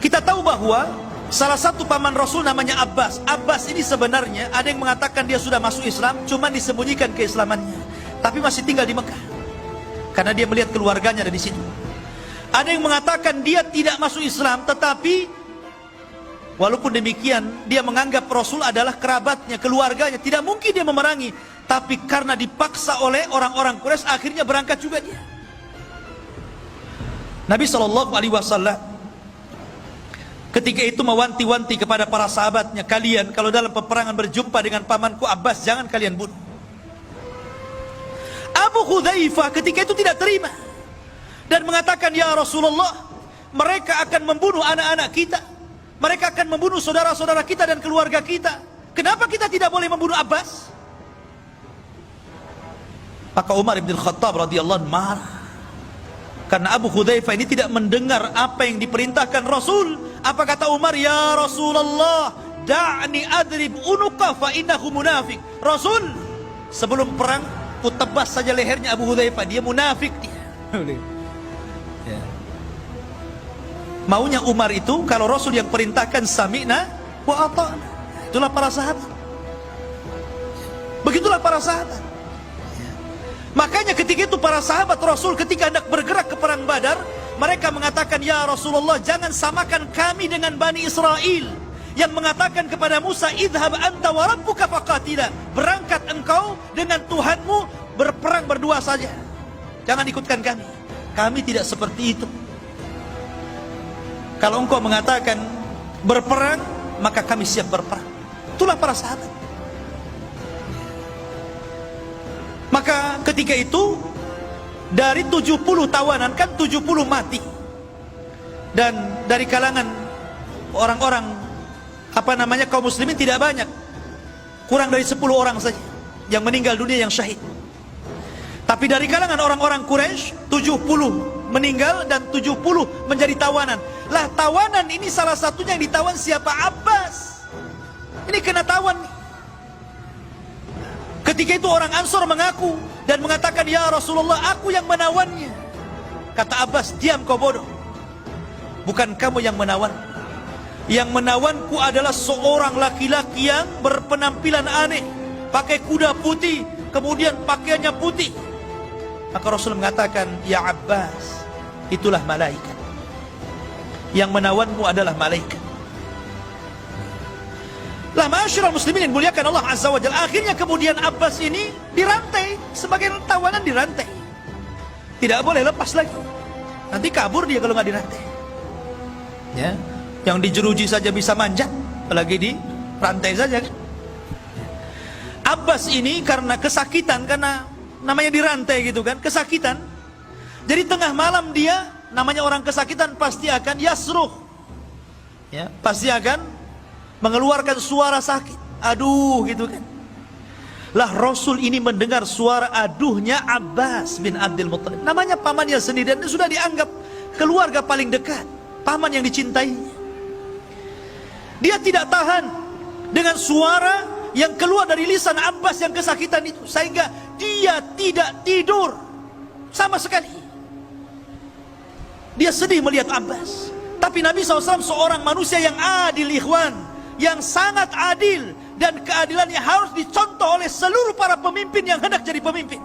Kita tahu bahwa Salah satu paman Rasul namanya Abbas. Abbas ini sebenarnya ada yang mengatakan dia sudah masuk Islam, cuma disembunyikan keislamannya, tapi masih tinggal di Mekah karena dia melihat keluarganya ada di situ. Ada yang mengatakan dia tidak masuk Islam, tetapi walaupun demikian dia menganggap Rasul adalah kerabatnya, keluarganya, tidak mungkin dia memerangi. Tapi karena dipaksa oleh orang-orang Quraisy, akhirnya berangkat juga dia. Nabi SAW ketika itu mewanti-wanti kepada para sahabatnya, kalian kalau dalam peperangan berjumpa dengan pamanku Abbas, jangan kalian bunuh. Abu Hudzaifah ketika itu tidak terima dan mengatakan, ya Rasulullah, mereka akan membunuh anak-anak kita, mereka akan membunuh saudara-saudara kita dan keluarga kita. Kenapa kita tidak boleh membunuh Abbas? Maka Umar bin Khattab radhiyallahu anhu marah karena Abu Hudzaifah ini tidak mendengar apa yang diperintahkan Rasul. Apa kata Umar? Ya Rasulullah, da'ni adrib unuqa fa innahu munafik. Rasul, sebelum perang ku tebas saja lehernya Abu Hudzaifah, dia munafik dia. Ya. Maunya Umar itu kalau Rasul yang perintahkan sami'na wa ata'na. Itulah para sahabat. Begitulah para sahabat. Makanya ketika itu para sahabat Rasul ketika hendak bergerak ke perang Badar, mereka mengatakan, ya Rasulullah, jangan samakan kami dengan Bani Israel yang mengatakan kepada Musa, idhab anta wa rabbuka faqatila, berangkat engkau dengan Tuhanmu, berperang berdua saja, jangan ikutkan kami. Kami tidak seperti itu. Kalau engkau mengatakan berperang, maka kami siap berperang. Itulah para sahabat. Maka ketika itu dari 70 tawanan, kan 70 mati. Dan dari kalangan orang-orang kaum muslimin tidak banyak, kurang dari 10 orang saja yang meninggal dunia, yang syahid. Tapi dari kalangan orang-orang Quraisy 70 meninggal dan 70 menjadi tawanan. Lah, tawanan ini salah satunya yang ditawan siapa? Abbas. Ini kena tawan nih. Ketika itu orang Ansor mengaku dan mengatakan, ya Rasulullah, aku yang menawannya. Kata Abbas, diam kau bodoh, bukan kamu yang menawan. Yang menawanku adalah seorang laki-laki yang berpenampilan aneh, pakai kuda putih, kemudian pakaiannya putih. Maka Rasul mengatakan, ya Abbas, itulah malaikat. Yang menawanmu adalah malaikat. Lah, ma'asyiral muslimin yang muliakan Allah Azza wa Jalla, akhirnya kemudian Abbas ini dirantai, sebagai tawanan dirantai. Tidak boleh lepas lagi, nanti kabur dia kalau nggak dirantai. Ya, yang dijeruji saja bisa manjat, apalagi di rantai saja kan. Abbas ini karena kesakitan, karena namanya dirantai gitu kan, kesakitan. Jadi tengah malam dia, namanya orang kesakitan pasti akan yasruh, ya, pasti akan mengeluarkan suara sakit, aduh gitu kan. Lah, Rasul ini mendengar suara aduhnya Abbas bin Abdul Muttalib, namanya pamannya sendiri, dan sudah dianggap keluarga paling dekat, paman yang dicintainya. Dia tidak tahan dengan suara yang keluar dari lisan Abbas yang kesakitan itu, sehingga dia tidak tidur sama sekali. Dia sedih melihat Abbas. Tapi Nabi SAW seorang manusia yang adil, ikhwan, yang sangat adil, dan keadilannya harus dicontoh oleh seluruh para pemimpin yang hendak jadi pemimpin.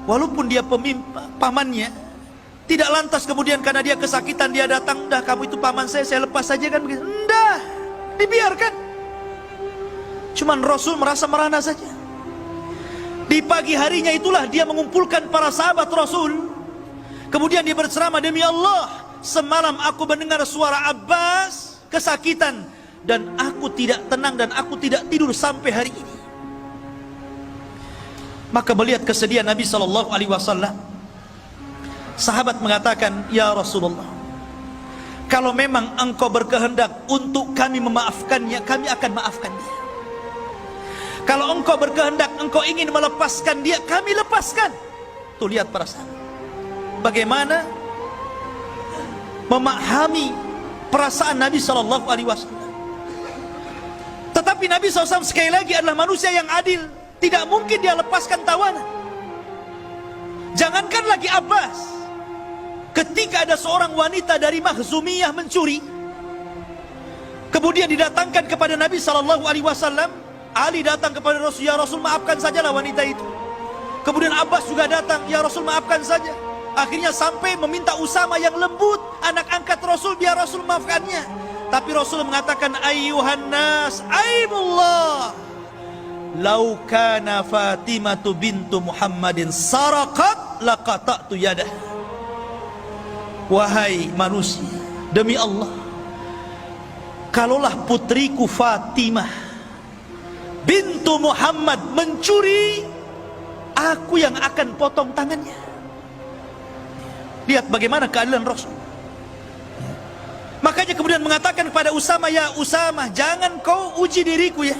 Walaupun dia pamannya, tidak lantas kemudian karena dia kesakitan dia datang, dah kamu itu paman saya lepas saja kan begitu. Enggak, dibiarkan. Cuman Rasul merasa merana saja. Di pagi harinya itulah dia mengumpulkan para sahabat Rasul. Kemudian dia berceramah, demi Allah, semalam aku mendengar suara Abbas kesakitan, dan aku tidak tenang dan aku tidak tidur sampai hari ini. Maka melihat kesedihan Nabi SAW, sahabat mengatakan, ya Rasulullah, kalau memang engkau berkehendak untuk kami memaafkannya, kami akan maafkan dia. Kalau engkau berkehendak, engkau ingin melepaskan dia, kami lepaskan. Tuh, lihat para sahabat bagaimana memahami perasaan Nabi SAW. Tetapi Nabi SAW sekali lagi adalah manusia yang adil, tidak mungkin dia lepaskan tawanan. Jangankan lagi Abbas, ketika ada seorang wanita dari Makhzumiyah mencuri, Kemudian didatangkan kepada Nabi SAW. Ali datang kepada Rasul, ya Rasul maafkan sajalah wanita itu. Kemudian Abbas juga datang, ya Rasul maafkan saja. Akhirnya sampai meminta Usama yang lembut, anak angkat Rasul, biar Rasul maafkannya. Tapi Rasul mengatakan, ayyuhan nas, aimullah, lau kana Fatimatu bintu Muhammadin saraqat laqata'tu yadah. Wahai manusia, demi Allah, kalaulah putriku Fatimah bintu Muhammad mencuri, aku yang akan potong tangannya. Lihat bagaimana keadilan Rasul. Makanya kemudian mengatakan kepada Usama, ya Usama, jangan kau uji diriku ya.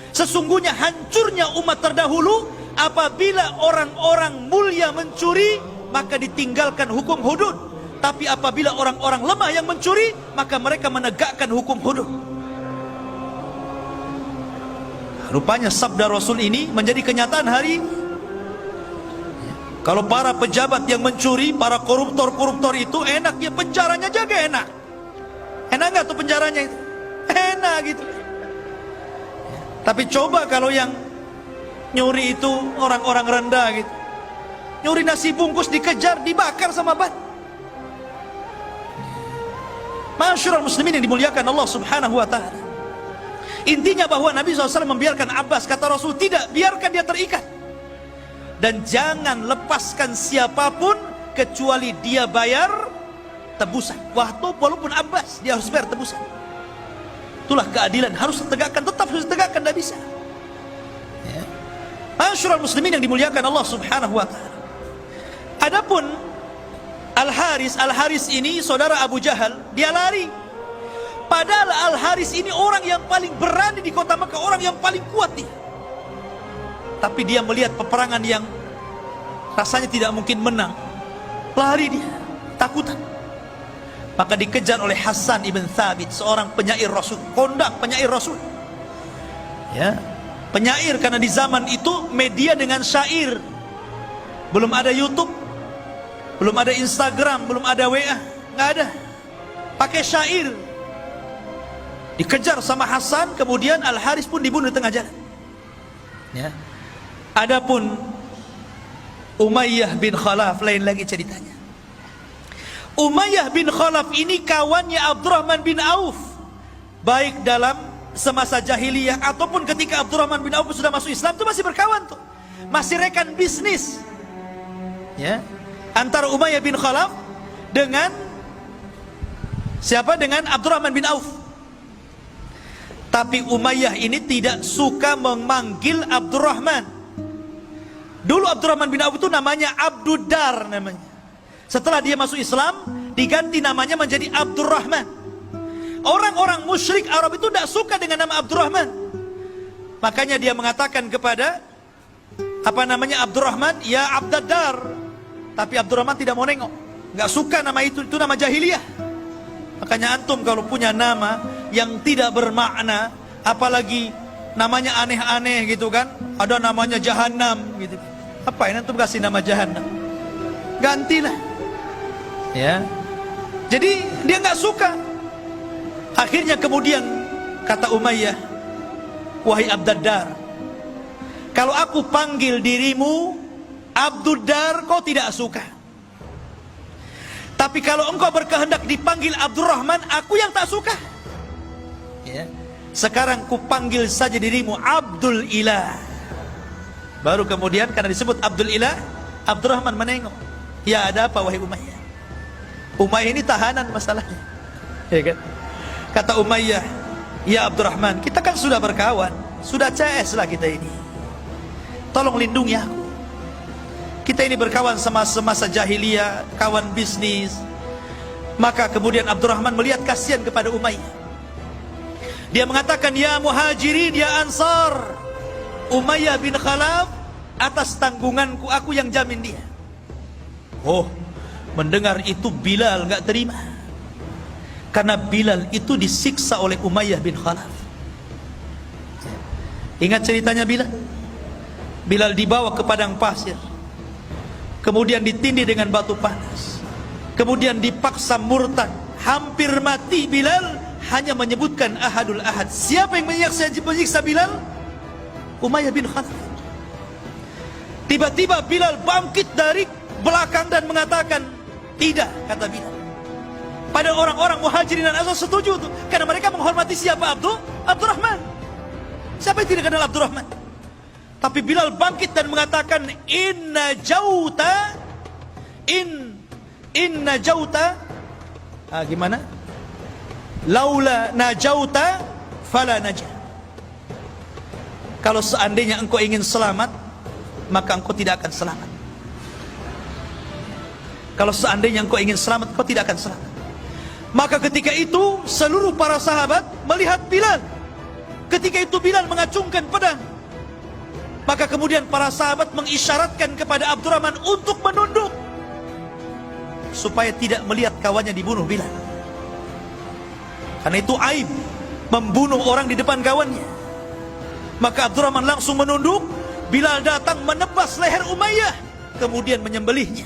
Sesungguhnya hancurnya umat terdahulu apabila orang-orang mulia mencuri, maka ditinggalkan hukum hudud. Tapi apabila orang-orang lemah yang mencuri, maka mereka menegakkan hukum hudud. Rupanya sabda Rasul ini menjadi kenyataan hari ini. Kalau para pejabat yang mencuri, para koruptor-koruptor itu enak ya, penjaranya jaga enak. Enak gak tuh penjaranya itu? Enak gitu. Tapi coba kalau yang nyuri itu orang-orang rendah gitu, nyuri nasi bungkus dikejar, dibakar sama ban. Masyarul muslimin yang dimuliakan Allah subhanahu wa ta'ala. Intinya bahwa Nabi SAW membiarkan Abbas, kata Rasul, tidak, biarkan dia terikat. Dan jangan lepaskan siapapun kecuali dia bayar tebusan. Walaupun Abbas, dia harus bayar tebusan. Itulah keadilan, harus ditegakkan, tetap harus ditegakkan, tidak bisa. Ya. Masyarul muslimin yang dimuliakan Allah subhanahu wa ta'ala. Adapun Al-Haris ini saudara Abu Jahal, dia lari. Padahal Al-Haris ini orang yang paling berani di kota Mekah, orang yang paling kuat dia. Tapi dia melihat peperangan yang rasanya tidak mungkin menang, lari dia, takutan. Maka dikejar oleh Hasan ibn Thabit, seorang penyair Rasul, kondang penyair Rasul. Ya, penyair karena di zaman itu media dengan syair. Belum ada YouTube, belum ada Instagram, belum ada WA, nggak ada. Pakai syair. Dikejar sama Hasan, kemudian Al-Haris pun dibunuh di tengah jalan. Ya. Adapun Umayyah bin Khalaf lain lagi ceritanya. Umayyah bin Khalaf ini kawannya Abdurrahman bin Auf, baik dalam semasa jahiliyah ataupun ketika Abdurrahman bin Auf sudah masuk Islam, itu masih berkawan tuh, masih rekan bisnis. Ya, antara Umayyah bin Khalaf dengan siapa? Dengan Abdurrahman bin Auf. Tapi Umayyah ini tidak suka memanggil Abdurrahman. Dulu Abdurrahman bin Auf itu namanya Abduddar namanya. Setelah dia masuk Islam, diganti namanya menjadi Abdurrahman. Orang-orang musyrik Arab itu tidak suka dengan nama Abdurrahman. Makanya dia mengatakan kepada Abdurrahman, ya Abduddar. Tapi Abdurrahman tidak mau nengok, nggak suka nama itu nama jahiliyah. Makanya antum kalau punya nama yang tidak bermakna, apalagi namanya aneh-aneh gitu kan, ada namanya Jahannam gitu, apa ini antum kasih nama Jahannam? Gantilah. Ya. Jadi dia nggak suka. Akhirnya kemudian kata Umayyah, wahai Abduddar, kalau aku panggil dirimu Abduddar, kau tidak suka. Tapi kalau engkau berkehendak dipanggil Abdurrahman, aku yang tak suka. Ya. Sekarang ku panggil saja dirimu Abdul Ilah. Baru kemudian karena disebut Abdul Ilah, Abdurrahman menengok. Ya, ada apa wahai Umayyah? Umayyah ini tahanan masalahnya. Ya kan? Kata Umayyah, ya Abdurrahman, kita kan sudah berkawan, sudah CS lah kita ini. Tolong lindungi aku. Kita ini berkawan sama semasa jahiliyah, kawan bisnis. Maka kemudian Abdurrahman melihat kasihan kepada Umayyah. Dia mengatakan, ya Muhajirin, ya Ansar, Umayyah bin Khalaf atas tanggunganku, aku yang jamin dia. Oh, mendengar itu Bilal gak terima. Karena Bilal itu disiksa oleh Umayyah bin Khalaf. Ingat ceritanya Bilal? Bilal dibawa ke padang pasir, kemudian ditindih dengan batu panas, kemudian dipaksa murtad, hampir mati Bilal hanya menyebutkan ahadul ahad. Siapa yang menyiksa Bilal? Umayyah bin Khalaf. Tiba-tiba Bilal bangkit dari belakang dan mengatakan, tidak, kata Bilal. Pada orang-orang Muhajirin dan Ansar setuju itu, karena mereka menghormati siapa? Abdurrahman. Siapa yang tidak kenal Abdurrahman? Tapi Bilal bangkit dan mengatakan, inna jauta, gimana? Laula najauta fala najah. Kalau seandainya engkau ingin selamat, maka engkau tidak akan selamat. Kalau seandainya engkau ingin selamat, engkau tidak akan selamat. Maka ketika itu seluruh para sahabat melihat Bilal. Ketika itu Bilal mengacungkan pedang. Maka kemudian para sahabat mengisyaratkan kepada Abdurrahman untuk menunduk, supaya tidak melihat kawannya dibunuh Bilal. Karena itu aib membunuh orang di depan kawannya. Maka Abdurrahman langsung menunduk. Bilal datang menebas leher Umayyah, kemudian menyembelihnya.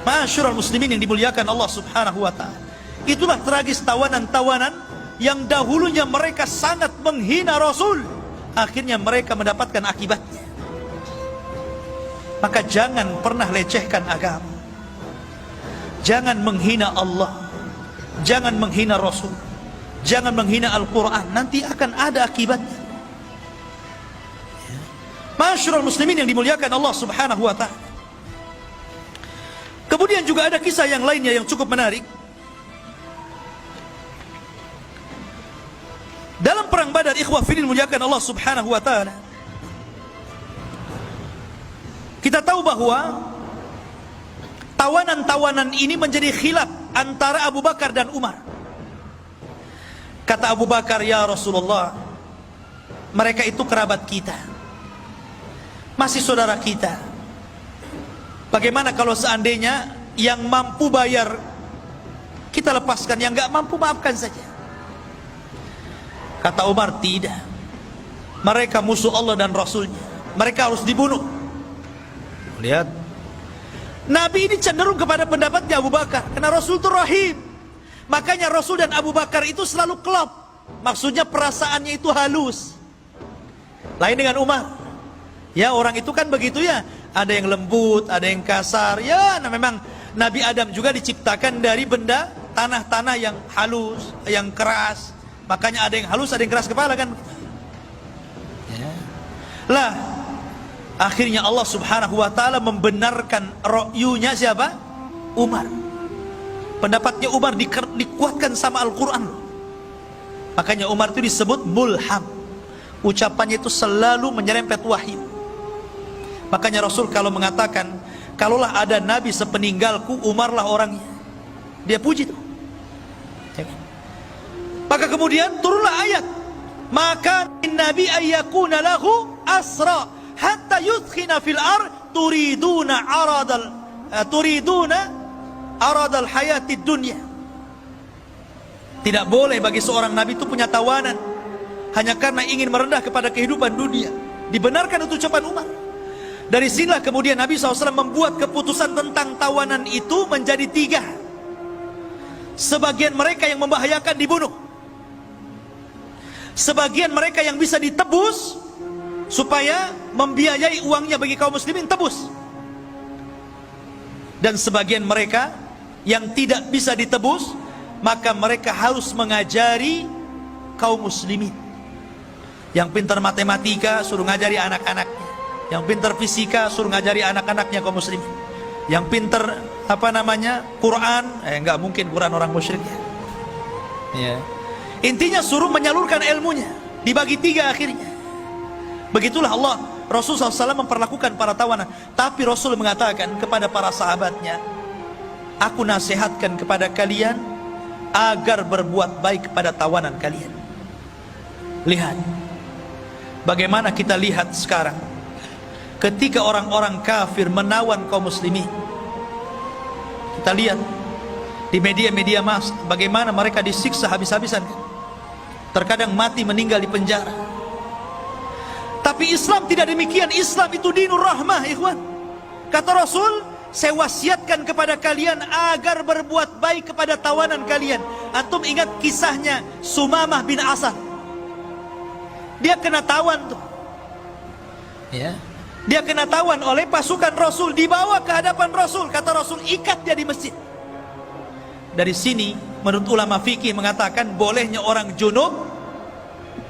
Ma'asyiral muslimin yang dimuliakan Allah subhanahu wa ta'ala. Itulah tragis tawanan-tawanan yang dahulunya mereka sangat menghina Rasul, akhirnya mereka mendapatkan akibatnya. Maka jangan pernah lecehkan agama. Jangan menghina Allah, jangan menghina Rasul, jangan menghina Al-Quran. Nanti akan ada akibatnya. Ma'asyiral muslimin yang dimuliakan Allah subhanahu wa ta'ala. Kemudian juga ada kisah yang lainnya yang cukup menarik. Dalam perang Badar, ikhwah fillah dimuliakan Allah subhanahu wa ta'ala, kita tahu bahwa tawanan-tawanan ini menjadi khilaf antara Abu Bakar dan Umar. Kata Abu Bakar, ya Rasulullah, mereka itu kerabat kita, masih saudara kita. Bagaimana kalau seandainya yang mampu bayar kita lepaskan, yang gak mampu maafkan saja? Kata Umar, tidak. Mereka musuh Allah dan Rasulnya, mereka harus dibunuh. Lihat, Nabi ini cenderung kepada pendapatnya Abu Bakar, karena Rasul itu rahim. Makanya Rasul dan Abu Bakar itu selalu klop. Maksudnya perasaannya itu halus. Lain dengan Umar. Ya, orang itu kan begitu ya, ada yang lembut, ada yang kasar. Ya, nah memang Nabi Adam juga diciptakan dari benda tanah-tanah yang halus, yang keras. Makanya ada yang halus, ada yang keras kepala kan. Ya. Lah, akhirnya Allah subhanahu wa ta'ala membenarkan ra'yunya siapa? Umar. Pendapatnya Umar dikuatkan sama Al-Quran. Makanya Umar itu disebut mulham. Ucapannya itu selalu menyerempet wahyu. Makanya Rasul kalau mengatakan, kalaulah ada Nabi sepeninggalku, Umarlah orangnya. Dia puji itu. Maka kemudian turunlah ayat, maka Nabi ayyakuna lahu asra hatta yudkhina fil ard turiduna aradal hayatid dunya. Tidak boleh bagi seorang Nabi itu punya tawanan hanya karena ingin merendah kepada kehidupan dunia. Dibenarkan itu ucapan Umar. Dari sinilah kemudian Nabi SAW membuat keputusan tentang tawanan itu menjadi 3. Sebagian mereka yang membahayakan dibunuh, sebagian mereka yang bisa ditebus supaya membiayai uangnya bagi kaum muslimin, tebus. Dan sebagian mereka yang tidak bisa ditebus, maka mereka harus mengajari kaum muslimin. Yang pintar matematika suruh ngajari anak-anaknya, yang pintar fisika suruh ngajari anak-anaknya kaum muslimin. Yang pintar Quran, enggak mungkin Quran orang musyrik ya. Intinya suruh menyalurkan ilmunya, dibagi 3 akhirnya. Begitulah Allah, Rasul SAW memperlakukan para tawanan. Tapi Rasul mengatakan kepada para sahabatnya, aku nasihatkan kepada kalian agar berbuat baik kepada tawanan kalian. Lihat bagaimana kita lihat sekarang, ketika orang-orang kafir menawan kaum muslimin. Kita lihat di media-media massa bagaimana mereka disiksa habis-habisan, terkadang mati, meninggal di penjara. Tapi Islam tidak demikian. Islam itu dinur rahmah, ikhwan. Kata Rasul, saya wasiatkan kepada kalian agar berbuat baik kepada tawanan kalian. Antum ingat kisahnya Sumamah bin Asal? Dia kena tawan tuh. Ya. Dia kena tawan oleh pasukan Rasul, dibawa ke hadapan Rasul. Kata Rasul, ikat dia di masjid. Dari sini menurut ulama fikih mengatakan bolehnya orang junub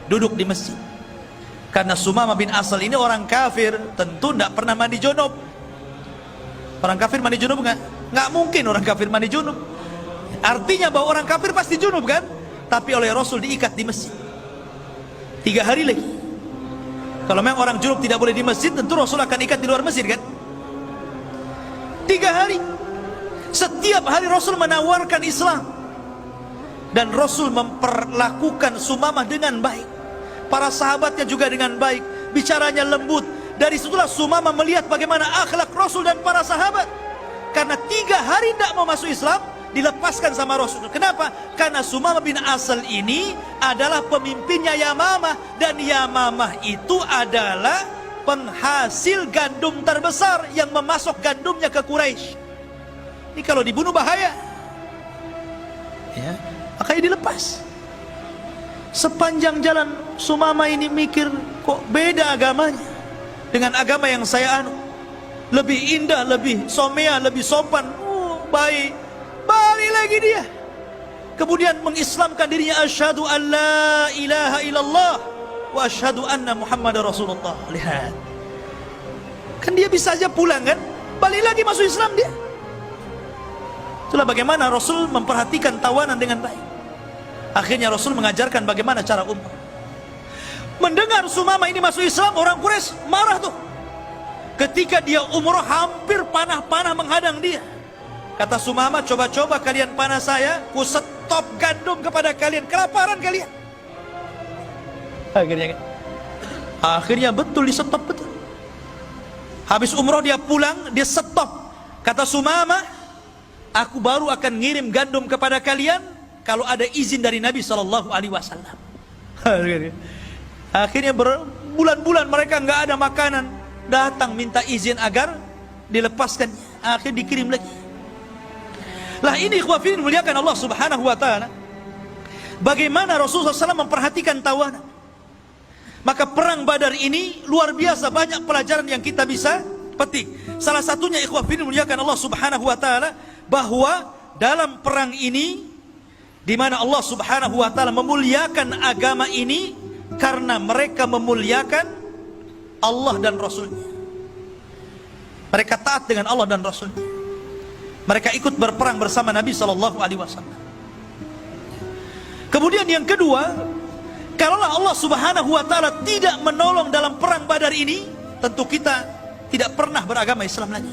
duduk di masjid. Karena Sumamah bin Asal ini orang kafir, tentu tidak pernah mandi junub. Orang kafir mandi junub enggak? Enggak mungkin orang kafir mandi junub. Artinya bahwa orang kafir pasti junub kan? Tapi oleh Rasul diikat di masjid 3 hari lagi. Kalau memang orang junub tidak boleh di masjid, tentu Rasul akan ikat di luar masjid kan? 3 hari. Setiap hari Rasul menawarkan Islam. Dan Rasul memperlakukan Sumamah dengan baik. Para sahabatnya juga dengan baik. Bicaranya lembut. Dari situlah Sumamah melihat bagaimana akhlak Rasul dan para sahabat. Karena 3 hari tidak mau masuk Islam, dilepaskan sama Rasul. Kenapa? Karena Sumamah bin Asal ini adalah pemimpinnya Yamamah. Dan Yamamah itu adalah penghasil gandum terbesar yang memasok gandumnya ke Quraisy. Ini kalau dibunuh bahaya. Ya, makanya dilepas. Sepanjang jalan Sumamah ini mikir, kok beda agamanya dengan agama yang saya anu. Lebih indah, lebih somea, lebih sopan. Baik. Balik lagi dia. Kemudian mengislamkan dirinya, asyhadu an la ilaha illallah wa asyhadu anna Muhammadar Rasulullah. Lihat. Kan dia bisa aja pulang kan? Balik lagi masuk Islam dia. Itulah bagaimana Rasul memperhatikan tawanan dengan baik. Akhirnya Rasul mengajarkan bagaimana cara umrah. Mendengar Sumamah ini masuk Islam, orang Quraisy marah tuh. Ketika dia umrah hampir panah-panah menghadang dia. Kata Sumamah, coba-coba kalian panah saya, ku stop gandum kepada kalian, kelaparan kalian. Akhirnya betul di stop betul. Habis umrah dia pulang, dia stop. Kata Sumamah, aku baru akan ngirim gandum kepada kalian kalau ada izin dari Nabi SAW. Akhirnya berbulan-bulan mereka nggak ada makanan, datang minta izin agar dilepaskan. Akhirnya dikirim lagi. Lah ini ikhwafin muliakan Allah Subhanahu wa taala. Bagaimana Rasulullah SAW memperhatikan tawanan. Maka perang Badar ini luar biasa banyak pelajaran yang kita bisa petik. Salah satunya ikhwafin muliakan Allah Subhanahu wa taala, bahwa dalam perang ini di mana Allah Subhanahu wa taala memuliakan agama ini karena mereka memuliakan Allah dan Rasulnya. Mereka taat dengan Allah dan Rasulnya. Mereka ikut berperang bersama Nabi SAW. Kemudian yang kedua, kalaulah Allah Subhanahu wa taala tidak menolong dalam perang Badar ini, tentu kita tidak pernah beragama Islam lagi.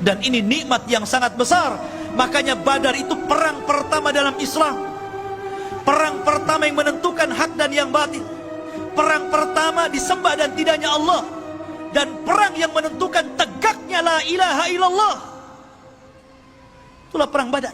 Dan ini nikmat yang sangat besar. Makanya Badar itu perang pertama dalam Islam. Perang pertama yang menentukan hak dan yang batil. Perang pertama disembah dan tidaknya Allah. Dan perang yang menentukan tegaknya la ilaha illallah. Itulah perang Badar.